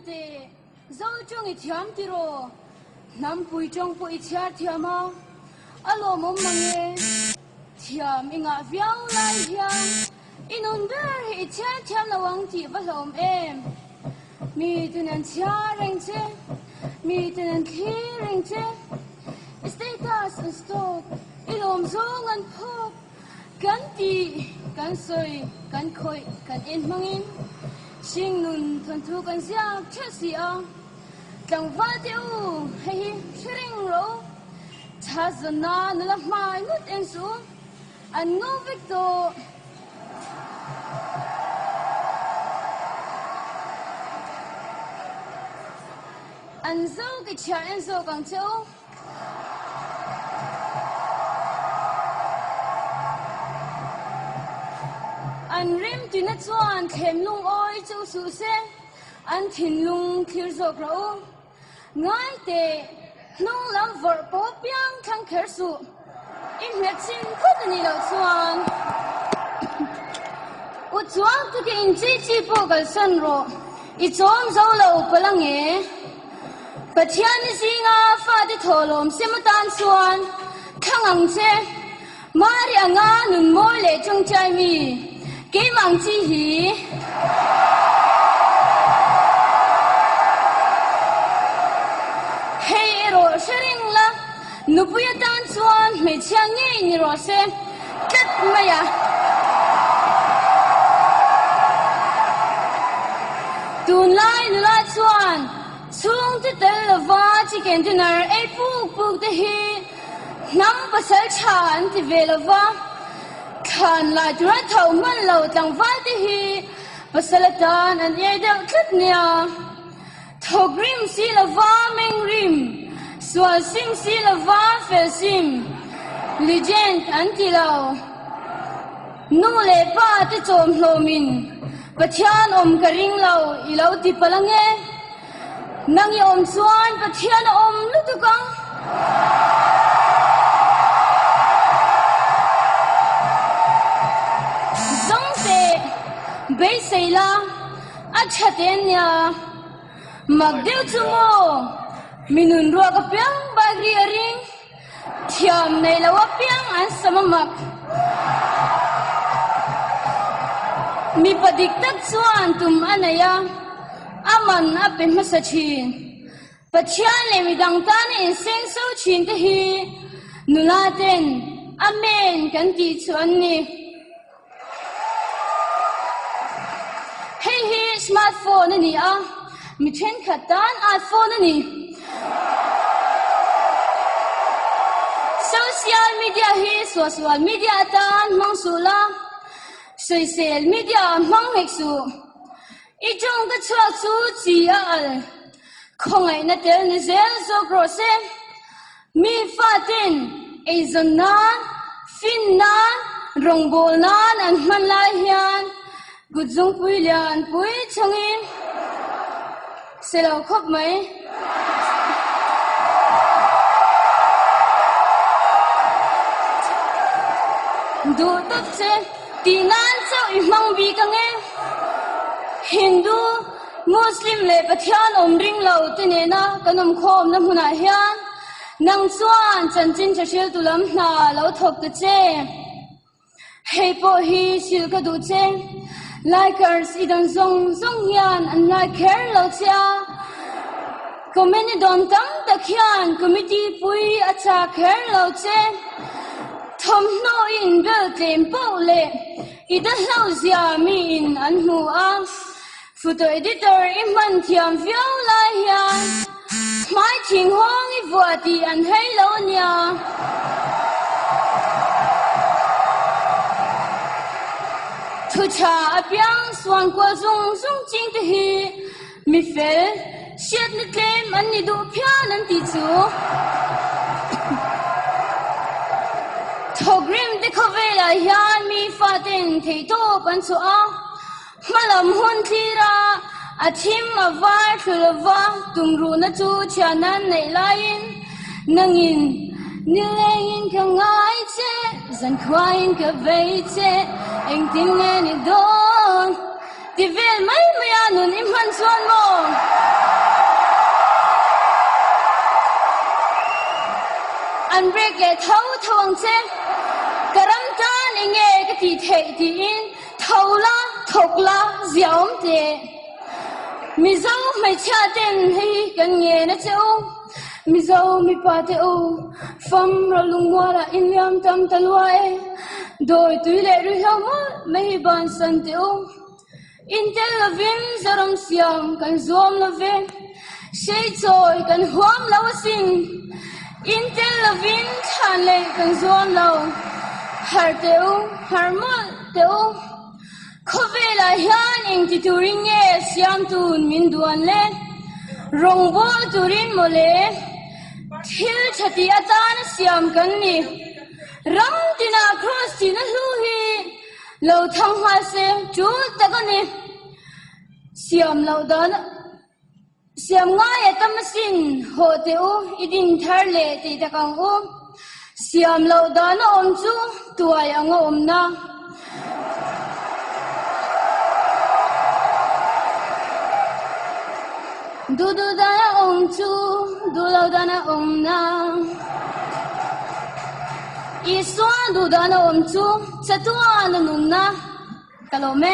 te zo chung I thiam tiro nam pui chung pui chia thiama alo mom mange thiam inga viau lai hiam inun ber hi chia thiam lawang ti valom em mi tunan chia reng che mi tunan khi reng che status and stock ilom zong an phok kan ti kan soi kan khoi kan en mangin sing nun thon thu kan sia chesi a tang va te u hei shring ro chazana nala mai nut en su an no victor an zo ke cha en zo kang chau an rim tu na chuan thlem lung oi chu su se an thin lung thlir zok ro ngai te nung lam vor po piang thang kher su in me chin khut ni lo chuan u chuang tu ke in chi chi po gal san ro I chom zo lo palang e pathian ni singa fa de tholom sematan chuan thangang che mari anga nun moi le chung chai mi ke mang chi hi hey ro sharing la nupuya tan chuan me chiang nge ni ro se tat maya tun lai nu la chuan chung te tel lawa chi ken dinner e pu te hi nam pasal chan ti velawa khan la dra thau man lo tang va te hi pasalatan an ye deuh tlat nia thogrim si lawa meng rim swal sim si lawa fel sim legend anti lo nu le pa te chom hlomin pathian om karing lo I lo ti palange nang I om chuan pathian om lu tu kang zong te be seila acha ten ya mag deu chumo minun ro ka piang ba ri ring thiam nei lawa piang an samamak mi padik tak chuan tum anaya aman ape masachin pathian le mi dang tan in seng so chin te hi nulaten amen kan ti chuan ni hey hi smartphone ni a mi then khatan iPhone ni social media hi social media tan mangsula social media mang heksu I chung ka chuak chu chi a al khongai na tel ni zel zo grose mi fatin e zonna finna rongbol nan an man lai hian guzung pui lian pui changin selo khop mai du tot se tinan chau I mang bi ka nge Hindu Muslim le pathian om ring lo te ne na kanom khom na huna hian nang chuan chan chin chashil tulam na lo thok te che hei po hi sil ka du che likers idan zong zong hian an like her lo cha comment don tam ta khian committee pui acha kher lo che thom no in bel tlem po le ida hlau zia mi in an hu a photo editor iman thiam viau lai hian mai thing hong I vuati an hei lo nia thu cha apiang swan kwa zung zung ching te hi mi fel siat ni tlem an ni du phian an ti chu thogrim de khovela hian mi faten thei to pan chu a malam hun thira athim avar thulwa tumru na chu chanan nei lain nangin nilein ka ngai che zan khwain ka vei che eng tin ne ni don ti vel mai mai anun im han chuan mo an break le thawang che karam tan inge ka ti thei ti in thawla thokla ziaom te mizo mai cha ten hei kan nge na cheu mizo mi pa te o fam ro lungwa la in yam tam talwa e doi tui le ru ha mo mai ban san te o in tel lovim zaram siam kan zom love shei choi kan huam law sin in tel lovin than le kan zom law har te o har mo te o Kovela hian ing ti turing nge siam tun min duan le rong bol turin mo le thil thati atan siam kan ni ram tina cross tina hu hi lo thang ha se chu ta kan ni siam lo dan siam nga ya tam sin ho te u idin thar le ti ta kang u siam lo dan om chu tuai ang om na du dana om chu du lo dana om na iswa du dana om chu chatua na nun na kalome